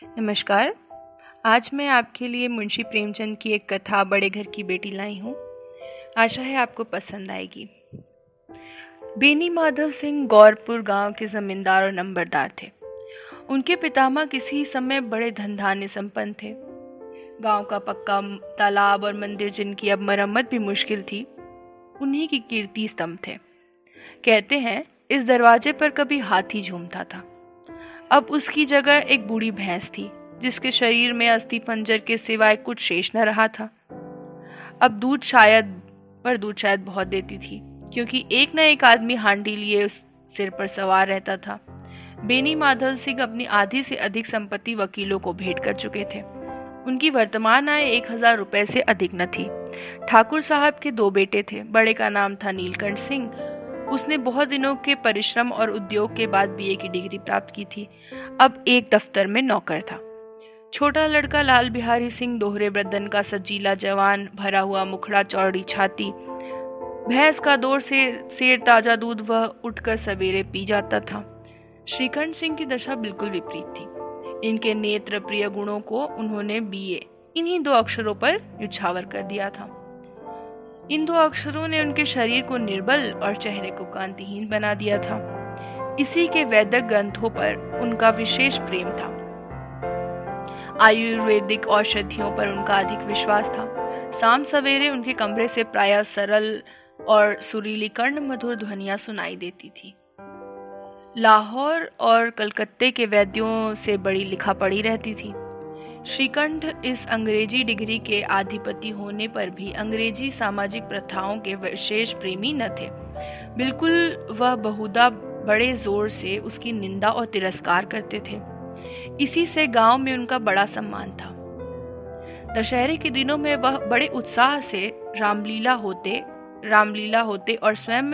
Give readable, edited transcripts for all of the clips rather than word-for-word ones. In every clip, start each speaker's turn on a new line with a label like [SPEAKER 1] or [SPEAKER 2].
[SPEAKER 1] नमस्कार। आज मैं आपके लिए मुंशी प्रेमचंद की एक कथा बड़े घर की बेटी लाई हूँ। आशा है आपको पसंद आएगी। बेनी माधव सिंह गौरपुर गांव के जमींदार और नंबरदार थे। उनके पितामह किसी समय बड़े धनधान्य संपन्न थे। गांव का पक्का तालाब और मंदिर जिनकी अब मरम्मत भी मुश्किल थी, उन्हीं की कीर्ति स्तंभ थे। कहते हैं इस दरवाजे पर कभी हाथी झूमता था। अब उसकी जगह एक बूढ़ी भैंस थी जिसके शरीर में अस्थि पंजर के सिवाय कुछ शेष न रहा था। अब दूध शायद बहुत देती थी, क्योंकि एक न एक आदमी हांडी लिए उस सिर पर सवार रहता था। बेनी माधव सिंह अपनी आधी से अधिक संपत्ति वकीलों को भेंट कर चुके थे। उनकी वर्तमान आय 1000 रुपए से अधिक न थी। ठाकुर साहब के 2 बेटे थे। बड़े का नाम था नीलकंठ सिंह। उसने बहुत दिनों के परिश्रम और उद्योग के बाद बीए की डिग्री प्राप्त की थी। अब एक दफ्तर में नौकर था। छोटा लड़का लाल बिहारी सिंह दोहरे बदन का सजीला जवान, भरा हुआ मुखड़ा, चौड़ी छाती, भैंस का दौर से शेर ताजा दूध वह उठकर सवेरे पी जाता था। श्रीकंठ सिंह की दशा बिल्कुल विपरीत थी। इनके नेत्र प्रिय गुणों को उन्होंने बीए इन्हीं 2 अक्षरों पर न्यौछावर कर दिया था। इन 2 अक्षरों ने उनके शरीर को निर्बल और चेहरे को कांतिहीन बना दिया था। इसी के वैदिक ग्रंथों पर उनका विशेष प्रेम था। आयुर्वेदिक औषधियों पर उनका अधिक विश्वास था। शाम सवेरे उनके कमरे से प्रायः सरल और सुरीली कर्ण मधुर ध्वनियां सुनाई देती थी। लाहौर और कलकत्ते के वैद्यों से बड़ी लिखा पड़ी रहती थी। श्रीकंठ इस अंग्रेजी डिग्री के आधिपति होने पर भी अंग्रेजी सामाजिक प्रथाओं के विशेष प्रेमी न थे। बिल्कुल वह बहुधा बड़े जोर से उसकी निंदा और तिरस्कार करते थे। इसी से गांव में उनका बड़ा सम्मान था। दशहरे के दिनों में वह बड़े उत्साह से रामलीला होते और स्वयं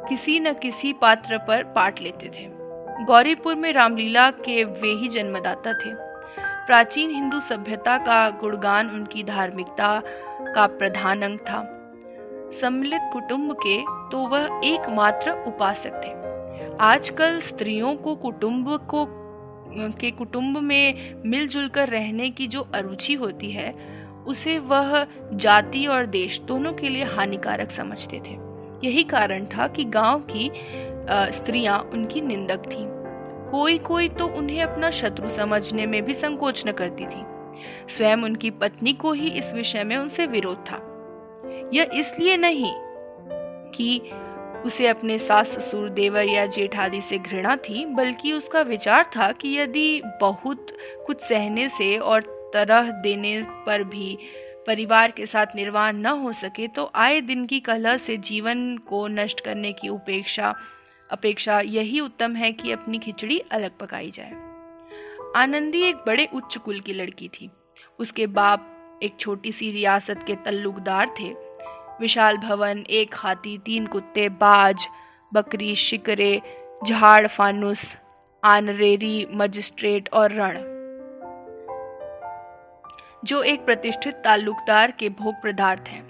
[SPEAKER 1] किसी न किसी पात्र पर पाठ लेते थे। गौरीपुर में रामलीला के वे ही जन्मदाता थे। प्राचीन हिंदू सभ्यता का गुणगान उनकी धार्मिकता का प्रधान अंग था। सम्मिलित कुटुंब के तो वह एकमात्र उपासक थे। आजकल स्त्रियों को कुटुंब में मिलजुल कर रहने की जो अरुचि होती है, उसे वह जाति और देश दोनों के लिए हानिकारक समझते थे। यही कारण था कि गांव की स्त्रियां उनकी निंदक थीं। कोई तो उन्हें अपना शत्रु समझने में भी संकोच न करती थी। स्वयं उनकी पत्नी को ही इस विषय में उनसे विरोध था। यह इसलिए नहीं कि उसे अपने सास ससुर, देवर या जेठ आदि से घृणा थी, बल्कि उसका विचार था कि यदि बहुत कुछ सहने से और तरह देने पर भी परिवार के साथ निर्वाह न हो सके तो आए दिन की कलह से जीवन को नष्ट करने की अपेक्षा यही उत्तम है कि अपनी खिचड़ी अलग पकाई जाए। आनंदी एक बड़े उच्च कुल की लड़की थी। उसके बाप एक छोटी सी रियासत के तल्लुकदार थे। विशाल भवन, 1 हाथी, 3 कुत्ते, बाज, बकरी, शिकरे, झाड़ फानुस, आनरेरी, मजिस्ट्रेट और रण, जो एक प्रतिष्ठित ताल्लुकदार के भोग पदार्थ हैं,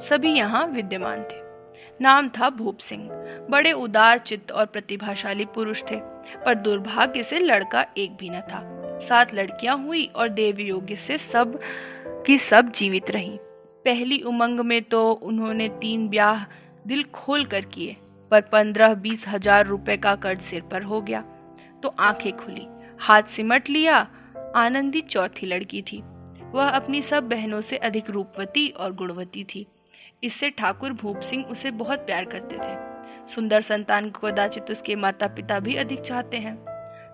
[SPEAKER 1] सभी यहाँ विद्यमान थे। नाम था भूप सिंह। बड़े उदार चित्त और प्रतिभाशाली पुरुष थे, पर दुर्भाग्य से लड़का एक भी न था। 7 लड़कियां हुई और देव योग्य से सब की सब जीवित रहीं। पहली उमंग में तो उन्होंने 3 ब्याह दिल खोल कर किए, पर 15-20 हजार रुपए का कर्ज सिर पर हो गया तो आंखें खुली, हाथ सिमट लिया। आनंदी चौथी लड़की थी। वह अपनी सब बहनों से अधिक रूपवती और गुणवती थी। इससे ठाकुर भूप सिंह उसे बहुत प्यार करते थे। सुंदर संतान को कदाचित उसके माता पिता भी अधिक चाहते हैं।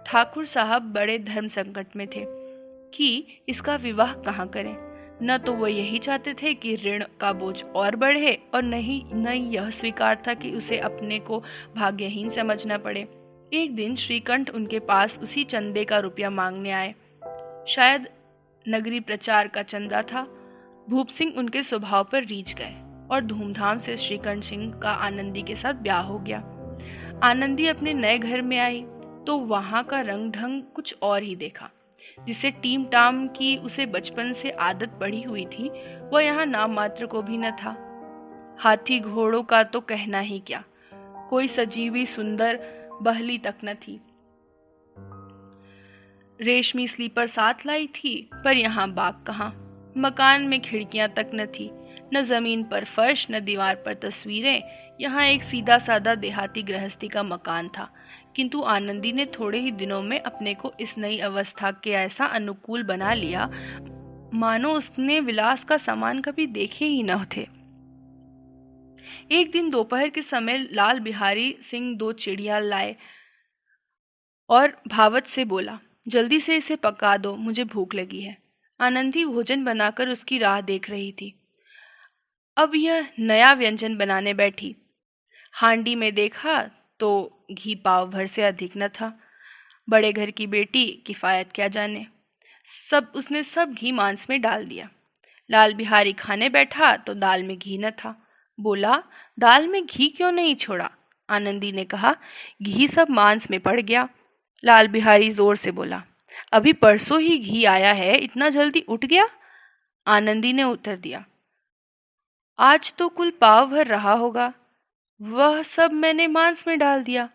[SPEAKER 1] ठाकुर साहब बड़े धर्म संकट में थे कि इसका विवाह कहाँ करें। न तो वो यही चाहते थे कि ऋण का बोझ और बढ़े, और न यह स्वीकार था कि उसे अपने को भाग्यहीन समझना पड़े। एक दिन श्रीकंठ उनके पास उसी चंदे का रुपया मांगने आए। शायद नगरी प्रचार का चंदा था। भूप सिंह उनके स्वभाव पर रीझ गए और धूमधाम से श्रीकंठ सिंह का आनंदी के साथ ब्याह हो गया। आनंदी अपने नए घर में आई तो वहां का रंग ढंग कुछ और ही देखा। जिससे टीम टाम की उसे बचपन से आदत पड़ी हुई थी, वह यहाँ नाम मात्र को भी न था। हाथी घोड़ों का तो कहना ही क्या, कोई सजीवी सुंदर बहली तक न थी। रेशमी स्लीपर साथ लाई थी, पर यहाँ बाग कहाँ। मकान में खिड़कियां तक न थी, न जमीन पर फर्श, न दीवार पर तस्वीरें। यहाँ एक सीधा साधा देहाती गृहस्थी का मकान था, किंतु आनंदी ने थोड़े ही दिनों में अपने को इस नई अवस्था के ऐसा अनुकूल बना लिया मानो उसने विलास का सामान कभी देखे ही न थे। एक दिन दोपहर के समय लाल बिहारी सिंह 2 चिड़िया लाए और भावत से बोला, जल्दी से इसे पका दो, मुझे भूख लगी है। आनंदी भोजन बनाकर उसकी राह देख रही थी। अब यह नया व्यंजन बनाने बैठी। हांडी में देखा तो घी पाव भर से अधिक न था। बड़े घर की बेटी किफायत क्या जाने, उसने सब घी मांस में डाल दिया। लाल बिहारी खाने बैठा तो दाल में घी न था। बोला, दाल में घी क्यों नहीं छोड़ा? आनंदी ने कहा, घी सब मांस में पड़ गया। लाल बिहारी जोर से बोला, अभी परसों ही घी आया है, इतना जल्दी उठ गया? आनंदी ने उत्तर दिया, आज तो कुल पाव भर रहा होगा, वह सब मैंने मांस में डाल दिया।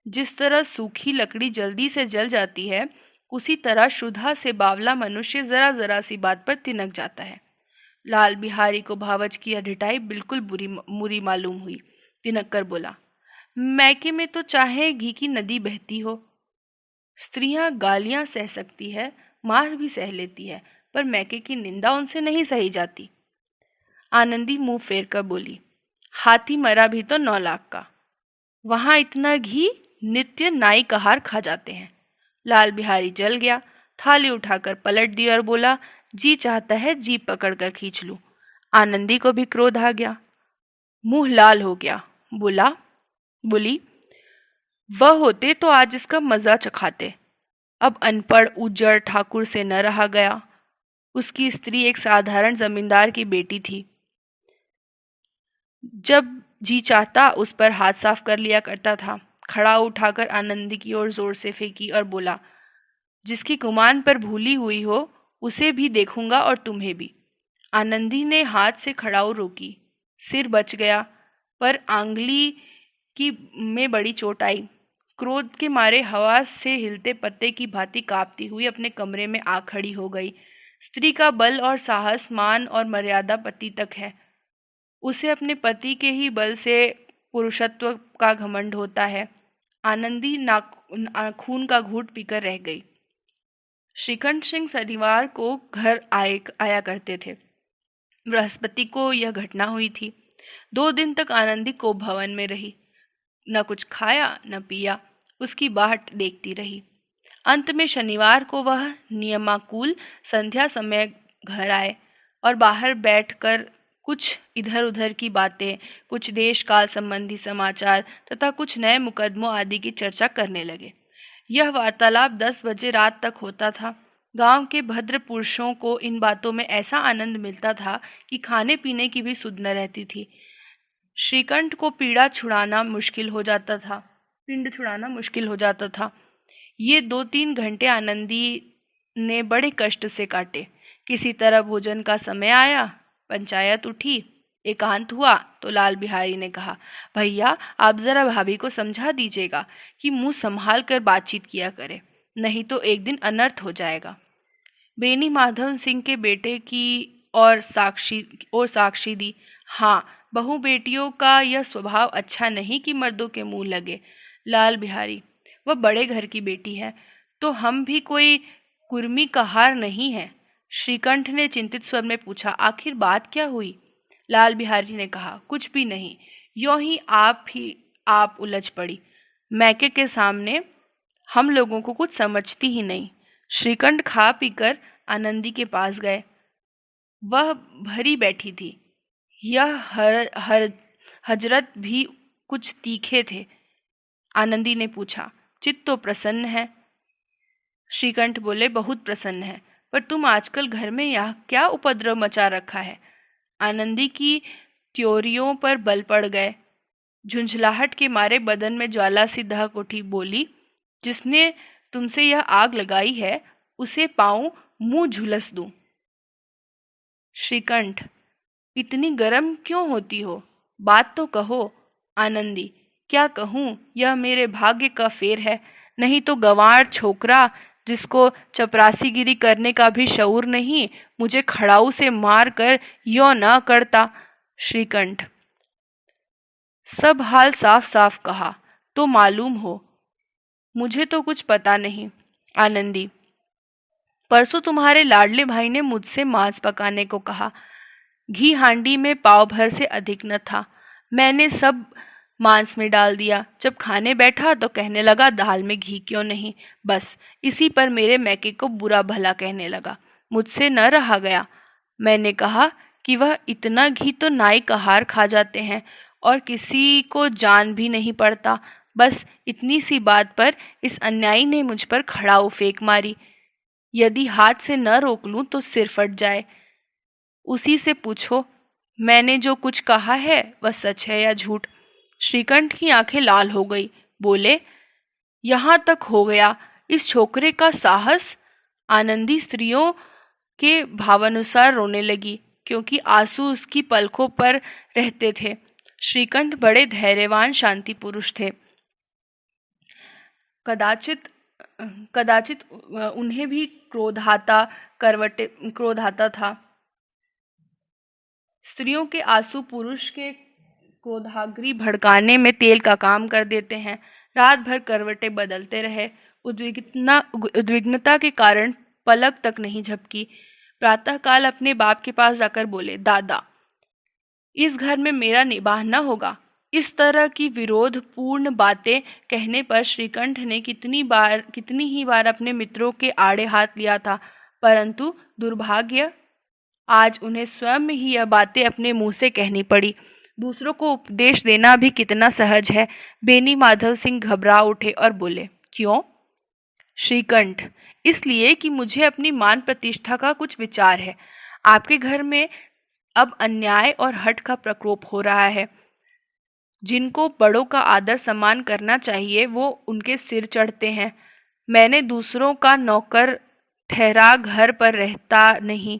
[SPEAKER 1] जिस तरह सूखी लकड़ी जल्दी से जल जाती है, उसी तरह शुद्धा से बावला मनुष्य जरा जरा सी बात पर तिनक जाता है। लाल बिहारी को भावच की यह ढिठाई बिल्कुल बुरी मालूम हुई। तिनक कर बोला, मैके में तो चाहे घी की नदी बहती हो। स्त्रियां गालियां सह सकती है, मार भी सह लेती है, पर मैके की निंदा उनसे नहीं सही जाती। आनंदी मुंह फेर कर बोली, हाथी मरा भी तो 9 लाख का, वहां इतना घी नित्य नाई कहार खा जाते हैं। लाल बिहारी जल गया, थाली उठाकर पलट दी और बोला, जी चाहता है जीभ पकड़कर खींच लूं। आनंदी को भी क्रोध आ गया, मुंह लाल हो गया। बोली, वह होते तो आज इसका मजा चखाते। अब अनपढ़ उज्जड़ ठाकुर से न रहा गया। उसकी स्त्री एक साधारण जमींदार की बेटी थी। जब जी चाहता उस पर हाथ साफ कर लिया करता था। खड़ा उठाकर आनंदी की ओर जोर से फेंकी और बोला, जिसकी गुमान पर भूली हुई हो उसे भी देखूंगा और तुम्हें भी। आनंदी ने हाथ से खड़ाऊ रोकी, सिर बच गया, पर आंगली की में बड़ी चोट आई। क्रोध के मारे हवा से हिलते पत्ते की भांति कांपती हुई अपने कमरे में आ खड़ी हो गई। स्त्री का बल और साहस, मान और मर्यादा पति तक है। उसे अपने पति के ही बल से पुरुषत्व का घमंड होता है। आनंदी खून का घूंट पीकर रह गई। श्रीकंठ सिंह शनिवार को घर आया करते थे। बृहस्पति को यह घटना हुई थी। 2 दिन तक आनंदी को भवन में रही, न कुछ खाया न पिया, उसकी बाट देखती रही। अंत में शनिवार को वह नियमानुकूल संध्या समय घर आए और बाहर बैठकर कुछ इधर उधर की बातें, कुछ देश काल संबंधी समाचार तथा कुछ नए मुकदमों आदि की चर्चा करने लगे। यह वार्तालाप 10 बजे रात तक होता था। गांव के भद्र पुरुषों को इन बातों में ऐसा आनंद मिलता था कि खाने पीने की भी सुध न रहती थी। श्रीकंठ को पिंड छुड़ाना मुश्किल हो जाता था। ये 2-3 घंटे आनंदी ने बड़े कष्ट से काटे। किसी तरह भोजन का समय आया, पंचायत उठी, एकांत हुआ तो लाल बिहारी ने कहा, भैया आप जरा भाभी को समझा दीजिएगा कि मुंह संभाल कर बातचीत किया करे, नहीं तो एक दिन अनर्थ हो जाएगा। बेनी माधव सिंह के बेटे की और साक्षी दी। हाँ, बहू बेटियों का यह स्वभाव अच्छा नहीं कि मर्दों के मुंह लगे। लाल बिहारी, वह बड़े घर की बेटी है, तो हम भी कोई कुर्मी कहार नहीं है। श्रीकंठ ने चिंतित स्वर में पूछा, आखिर बात क्या हुई? लाल बिहारी ने कहा, कुछ भी नहीं, यों ही आप उलझ पड़ी। मैके के सामने हम लोगों को कुछ समझती ही नहीं। श्रीकंठ खा पीकर आनंदी के पास गए। वह भरी बैठी थी। यह हजरत भी कुछ तीखे थे। आनंदी ने पूछा, चित्त तो प्रसन्न है? श्रीकंठ बोले, बहुत प्रसन्न है, पर तुम आजकल घर में यह क्या उपद्रव मचा रखा है? आनंदी की त्योरियों पर बल पड़ गए। झुंझलाहट के मारे बदन में ज्वाला सी दहक उठी। बोली, जिसने तुमसे यह आग लगाई है उसे पाऊं मुंह झुलस दूं। श्रीकंठ, इतनी गर्म क्यों होती हो? बात तो कहो। आनंदी, क्या कहूँ, यह मेरे भाग्य का फेर है, नहीं तो गंवार छोकरा जिसको चपरासीगिरी करने का भी शऊर नहीं, मुझे खड़ाऊ से मार कर यो न करता। श्रीकंठ, सब हाल साफ साफ कहा तो मालूम हो, मुझे तो कुछ पता नहीं। आनंदी, परसों तुम्हारे लाडले भाई ने मुझसे मांस पकाने को कहा। घी हांडी में पाव भर से अधिक न था। मैंने सब मांस में डाल दिया। जब खाने बैठा तो कहने लगा दाल में घी क्यों नहीं। बस इसी पर मेरे मैके को बुरा भला कहने लगा। मुझसे न रहा गया। मैंने कहा कि वह इतना घी तो नाई कहार खा जाते हैं और किसी को जान भी नहीं पड़ता। बस इतनी सी बात पर इस अन्यायी ने मुझ पर खड़ाऊ फेंक मारी। यदि हाथ से न रोक लूं तो सिर फट जाए। उसी से पूछो मैंने जो कुछ कहा है वह सच है या झूठ। श्रीकंठ की आंखें लाल हो गई। बोले, यहाँ तक हो गया इस छोकरे का साहस। आनंदी स्त्रियों के भावानुसार रोने लगी, क्योंकि आंसू उसकी पलकों पर रहते थे। श्रीकंठ बड़े धैर्यवान शांति पुरुष थे। कदाचित कदाचित उन्हें भी क्रोधाता था। स्त्रियों के आंसू पुरुष के क्रोधाग्नि भड़काने में तेल का काम कर देते हैं। रात भर करवटें बदलते रहे। उद्विग्नता के कारण पलक तक नहीं झपकी। प्रातःकाल अपने बाप के पास जाकर बोले, दादा, इस घर में मेरा निबाह न होगा। इस तरह की विरोधपूर्ण बातें कहने पर श्रीकंठ ने कितनी ही बार अपने मित्रों के आड़े हाथ लिया था, परंतु दुर्भाग्य आज उन्हें स्वयं ही यह बातें अपने मुंह से कहनी पड़ी। दूसरों को उपदेश देना भी कितना सहज है। बेनी माधव सिंह घबरा उठे और बोले, क्यों? श्रीकंठ, इसलिए कि मुझे अपनी मान प्रतिष्ठा का कुछ विचार है। आपके घर में अब अन्याय और हठ का प्रकोप हो रहा है। जिनको बड़ों का आदर सम्मान करना चाहिए वो उनके सिर चढ़ते हैं। मैंने दूसरों का नौकर ठहरा घर पर रहता नहीं।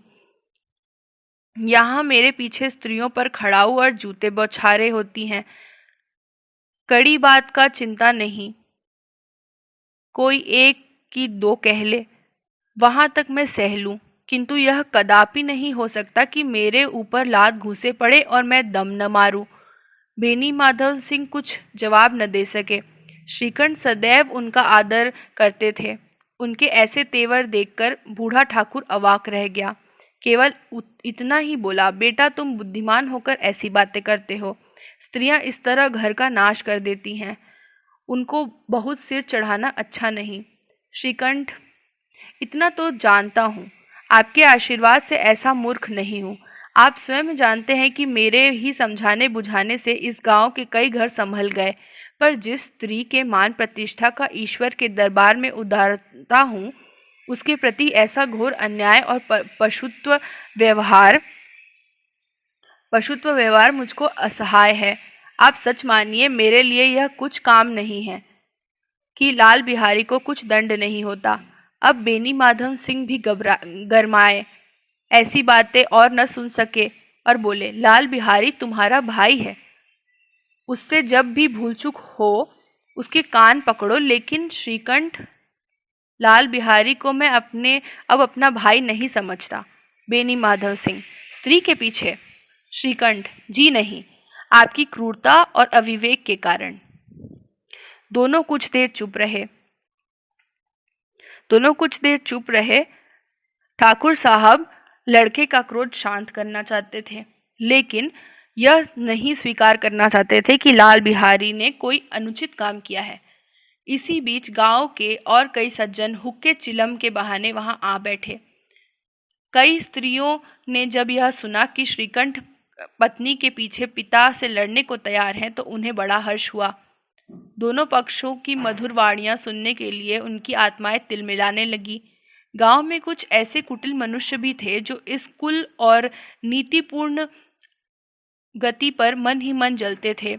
[SPEAKER 1] यहाँ मेरे पीछे स्त्रियों पर खड़ाऊ और जूते बौछारें होती हैं। कड़ी बात का चिंता नहीं, कोई एक की दो कह ले, वहां तक मैं सह लूं, किंतु यह कदापि नहीं हो सकता कि मेरे ऊपर लात घूंसे पड़े और मैं दम न मारूं। बेनी माधव सिंह कुछ जवाब न दे सके। श्रीकंठ सदैव उनका आदर करते थे। उनके ऐसे तेवर देखकर बूढ़ा ठाकुर अवाक रह गया। केवल इतना ही बोला, बेटा, तुम बुद्धिमान होकर ऐसी बातें करते हो। स्त्रियां इस तरह घर का नाश कर देती हैं। उनको बहुत सिर चढ़ाना अच्छा नहीं। श्रीकंठ, इतना तो जानता हूँ, आपके आशीर्वाद से ऐसा मूर्ख नहीं हूँ। आप स्वयं जानते हैं कि मेरे ही समझाने बुझाने से इस गांव के कई घर संभल गए, पर जिस स्त्री के मान प्रतिष्ठा का ईश्वर के दरबार में उदारता हूँ, उसके प्रति ऐसा घोर अन्याय और पशुत्व व्यवहार मुझको असहाय है। आप सच मानिए, मेरे लिए यह कुछ काम नहीं है कि लाल बिहारी को कुछ दंड नहीं होता। अब बेनी माधव सिंह भी गरमाए, ऐसी बातें और न सुन सके और बोले, लाल बिहारी तुम्हारा भाई है, उससे जब भी भूल चूक हो उसके कान पकड़ो। लेकिन श्रीकंठ, लाल बिहारी को मैं अब अपना भाई नहीं समझता। बेनी माधव सिंह, स्त्री के पीछे? श्रीकंठ, जी नहीं, आपकी क्रूरता और अविवेक के कारण। दोनों कुछ देर चुप रहे। ठाकुर साहब लड़के का क्रोध शांत करना चाहते थे, लेकिन यह नहीं स्वीकार करना चाहते थे कि लाल बिहारी ने कोई अनुचित काम किया है। इसी बीच गांव के और कई सज्जन हुक्के चिलम के बहाने वहां आ बैठे। कई स्त्रियों ने जब यह सुना कि श्रीकंठ पत्नी के पीछे पिता से लड़ने को तैयार हैं, तो उन्हें बड़ा हर्ष हुआ। दोनों पक्षों की मधुर वाणियां सुनने के लिए उनकी आत्माएं तिलमिलाने लगी। गांव में कुछ ऐसे कुटिल मनुष्य भी थे जो इस कुल और नीतिपूर्ण गति पर मन ही मन जलते थे।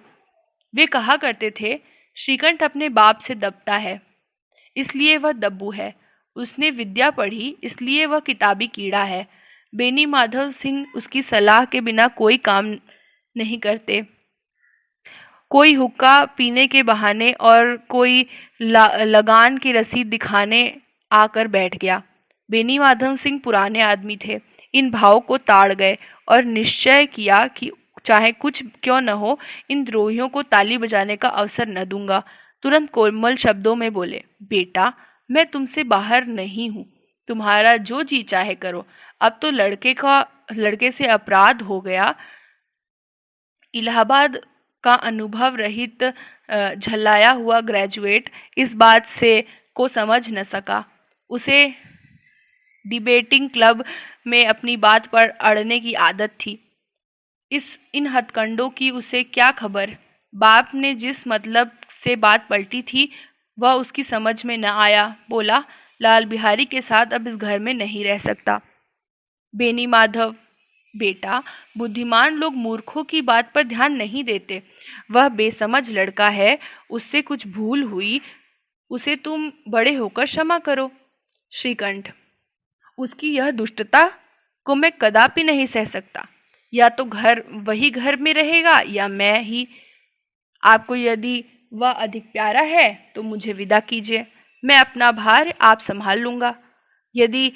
[SPEAKER 1] वे कहा करते थे, श्रीकंठ अपने बाप से दबता है, इसलिए वह दब्बू है। उसने विद्या पढ़ी, इसलिए वह किताबी कीड़ा है। बेनी माधव सिंह उसकी सलाह के बिना कोई काम नहीं करते। कोई हुक्का पीने के बहाने और कोई लगान की रसीद दिखाने आकर बैठ गया। बेनी माधव सिंह पुराने आदमी थे, इन भाव को ताड़ गए और निश्चय किया कि चाहे कुछ क्यों न हो, इन द्रोहियों को ताली बजाने का अवसर न दूंगा। तुरंत कोमल शब्दों में बोले, बेटा, मैं तुमसे बाहर नहीं हूँ, तुम्हारा जो जी चाहे करो। अब तो लड़के से अपराध हो गया। इलाहाबाद का अनुभव रहित झल्लाया हुआ ग्रेजुएट इस बात से को समझ न सका। उसे डिबेटिंग क्लब में अपनी बात पर अड़ने की आदत थी। इन हथकंडों की उसे क्या खबर। बाप ने जिस मतलब से बात पलटी थी वह उसकी समझ में न आया। बोला, लाल बिहारी के साथ अब इस घर में नहीं रह सकता। बेनी माधव, बेटा, बुद्धिमान लोग मूर्खों की बात पर ध्यान नहीं देते। वह बेसमझ लड़का है, उससे कुछ भूल हुई, उसे तुम बड़े होकर क्षमा करो। श्रीकंठ, उसकी यह दुष्टता को मैं कदापि नहीं सह सकता। या तो वही घर में रहेगा या मैं ही। आपको यदि वह अधिक प्यारा है तो मुझे विदा कीजिए, मैं अपना भार आप संभाल लूंगा। यदि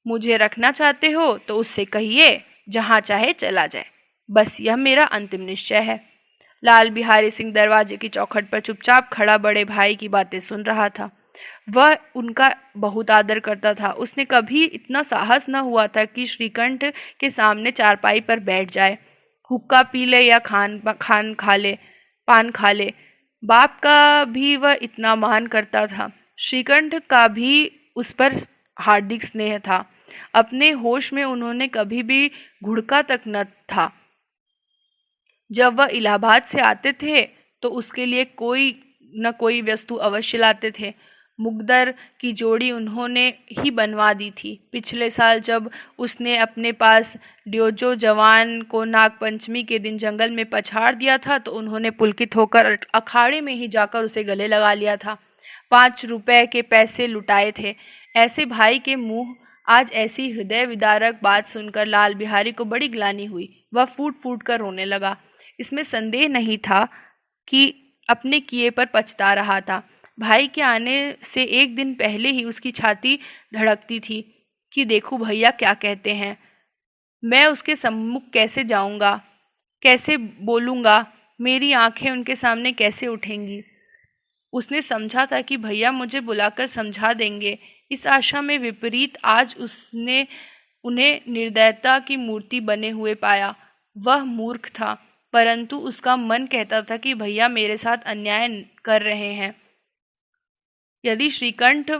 [SPEAKER 1] मुझे रखना चाहते हो तो उससे कहिए जहां चाहे चला जाए। बस यह मेरा अंतिम निश्चय है। लाल बिहारी सिंह दरवाजे की चौखट पर चुपचाप खड़ा बड़े भाई की बातें सुन रहा था। वह उनका बहुत आदर करता था। उसने कभी इतना साहस न हुआ था कि श्रीकंठ के सामने चारपाई पर बैठ जाए, हुक्का पी ले या पान खा ले। बाप का भी वह इतना मान करता था। श्रीकंठ का भी उस पर हार्दिक स्नेह था। अपने होश में उन्होंने कभी भी घुड़का तक न था। जब वह इलाहाबाद से आते थे तो उसके लिए कोई न कोई वस्तु अवश्य लाते थे। मुकद्दर की जोड़ी उन्होंने ही बनवा दी थी। पिछले साल जब उसने अपने पास ड्योजो जवान को नागपंचमी के दिन जंगल में पछाड़ दिया था तो उन्होंने पुलकित होकर अखाड़े में ही जाकर उसे गले लगा लिया था। 5 रुपए के पैसे लुटाए थे। ऐसे भाई के मुंह आज ऐसी हृदय विदारक बात सुनकर लाल बिहारी को बड़ी ग्लानि हुई। वह फूट फूट कर रोने लगा। इसमें संदेह नहीं था कि अपने किए पर पछता रहा था। भाई के आने से एक दिन पहले ही उसकी छाती धड़कती थी कि देखूं भैया क्या कहते हैं, मैं उसके सम्मुख कैसे जाऊंगा, कैसे बोलूंगा, मेरी आंखें उनके सामने कैसे उठेंगी। उसने समझा था कि भैया मुझे बुलाकर समझा देंगे। इस आशा में विपरीत आज उसने उन्हें निर्दयता की मूर्ति बने हुए पाया। वह मूर्ख था, परंतु उसका मन कहता था कि भैया मेरे साथ अन्याय कर रहे हैं। यदि श्रीकंठ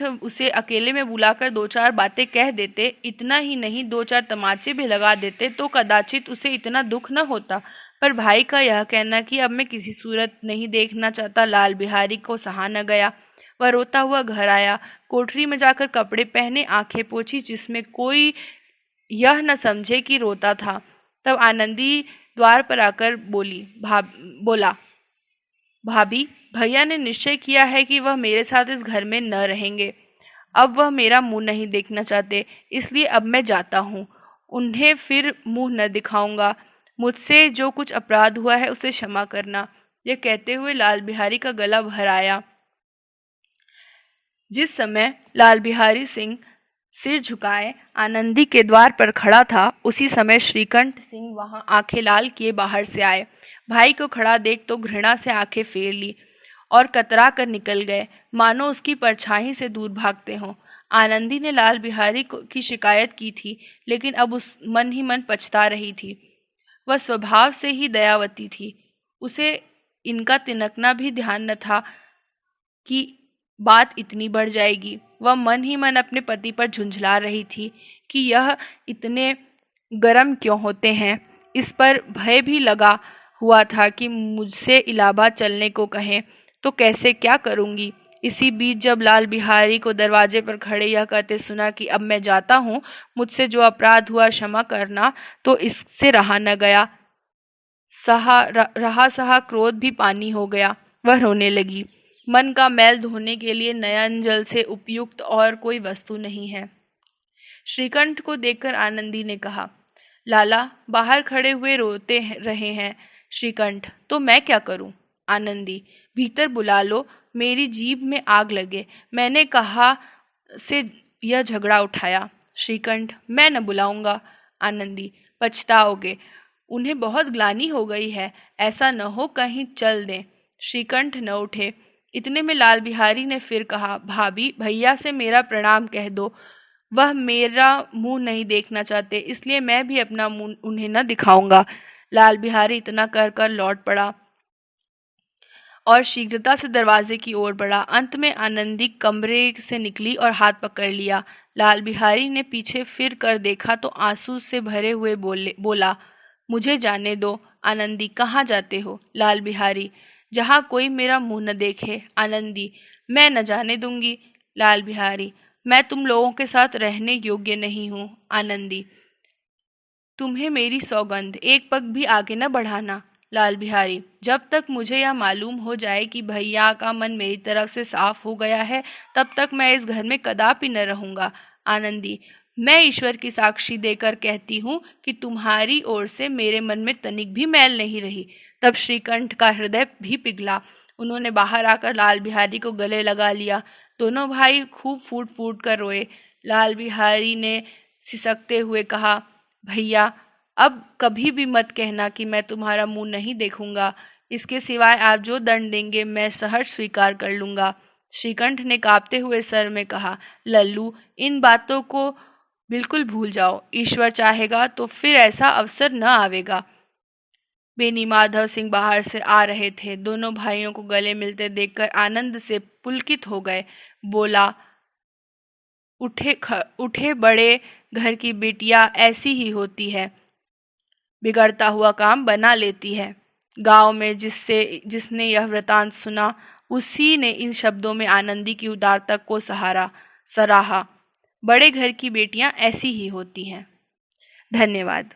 [SPEAKER 1] उसे अकेले में बुलाकर 2-4 बातें कह देते, इतना ही नहीं 2-4 तमाचे भी लगा देते तो कदाचित उसे इतना दुख न होता। पर भाई का यह कहना कि अब मैं किसी सूरत नहीं देखना चाहता, लाल बिहारी को सहा न गया। वह रोता हुआ घर आया, कोठरी में जाकर कपड़े पहने, आंखें पोंछी, जिसमें कोई यह न समझे कि रोता था। तब आनंदी द्वार पर आकर बोला, भाभी, भैया ने निश्चय किया है कि वह मेरे साथ इस घर में न रहेंगे। अब वह मेरा मुंह नहीं देखना चाहते, इसलिए अब मैं जाता हूँ। उन्हें फिर मुंह न दिखाऊंगा। मुझसे जो कुछ अपराध हुआ है उसे क्षमा करना। यह कहते हुए लाल बिहारी का गला भर आया। जिस समय लाल बिहारी सिंह सिर झुकाए आनंदी के द्वार पर खड़ा था, उसी समय श्रीकंठ सिंह वहां आंखें लाल किए बाहर से आए। भाई को खड़ा देख तो घृणा से आंखें फेर ली और कतरा कर निकल गए, मानो उसकी परछाई से दूर भागते हों। आनंदी ने लाल बिहारी की शिकायत की थी, लेकिन अब उस मन ही मन पछता रही थी। वह स्वभाव से ही दयावती थी। उसे इनका तिनकना भी ध्यान न था कि बात इतनी बढ़ जाएगी। वह मन ही मन अपने पति पर झुंझला रही थी कि यह इतने गर्म क्यों होते हैं। इस पर भय भी लगा हुआ था कि मुझसे इलाहाबाद चलने को कहें तो कैसे क्या करूंगी। इसी बीच जब लाल बिहारी को दरवाजे पर खड़े यह कहते सुना कि अब मैं जाता हूँ, मुझसे जो अपराध हुआ क्षमा करना, तो इससे रहा न गया। रहा क्रोध भी पानी हो गया। वह रोने लगी। मन का मैल धोने के लिए नयन जल से उपयुक्त और कोई वस्तु नहीं है। श्रीकंठ को देखकर आनंदी ने कहा, लाला बाहर खड़े हुए रोते रहे हैं। श्रीकंठ, तो मैं क्या करूं? आनंदी, भीतर बुला लो मेरी जीभ में आग लगे। मैंने कहा से यह झगड़ा उठाया। श्रीकंठ, मैं न बुलाऊंगा। आनंदी, पछताओगे, उन्हें बहुत ग्लानि हो गई है, ऐसा न हो कहीं चल दें। श्रीकंठ न उठे। इतने में लाल बिहारी ने फिर कहा, भाभी, भैया से मेरा प्रणाम कह दो, वह मेरा मुंह नहीं देखना चाहते, इसलिए मैं भी अपना मुंह उन्हें न दिखाऊंगा। लाल बिहारी इतना कर कर लौट पड़ा और शीघ्रता से दरवाजे की ओर बढ़ा। अंत में आनंदी कमरे से निकली और हाथ पकड़ लिया। लाल बिहारी ने पीछे फिर कर देखा तो आंसू से भरे हुए बोला, मुझे जाने दो। आनंदी, कहाँ जाते हो? लाल बिहारी, जहाँ कोई मेरा मुंह न देखे। आनंदी, मैं न जाने दूंगी। लाल बिहारी, मैं तुम लोगों के साथ रहने योग्य नहीं हूँ। आनंदी, तुम्हें मेरी सौगंध, एक पग भी आगे न बढ़ाना। लाल बिहारी, जब तक मुझे यह मालूम हो जाए कि भैया का मन मेरी तरफ से साफ हो गया है, तब तक मैं इस घर में कदापि न रहूंगा। आनंदी, मैं ईश्वर की साक्षी देकर कहती हूँ कि तुम्हारी ओर से मेरे मन में तनिक भी मैल नहीं रही। तब श्रीकंठ का हृदय भी पिघला। उन्होंने बाहर आकर लाल बिहारी को गले लगा लिया। दोनों भाई खूब फूट फूट कर रोए। लाल बिहारी ने सिसकते हुए कहा, भैया, अब कभी भी मत कहना कि मैं तुम्हारा मुंह नहीं देखूंगा। इसके सिवाय आप जो दंड देंगे मैं सहर्ष स्वीकार कर लूंगा। श्रीकंठ ने कांपते हुए सर में कहा, लल्लू, इन बातों को बिल्कुल भूल जाओ। ईश्वर चाहेगा तो फिर ऐसा अवसर न आवेगा। बेनी माधव सिंह बाहर से आ रहे थे। दोनों भाइयों को गले मिलते देखकर आनंद से पुलकित हो गए। बोला, उठे बड़े घर की बिटिया ऐसी ही होती है, बिगड़ता हुआ काम बना लेती है। गांव में जिसने यह वृतांत सुना, उसी ने इन शब्दों में आनंदी की उदारता को सराहा। बड़े घर की बेटियां ऐसी ही होती हैं। धन्यवाद।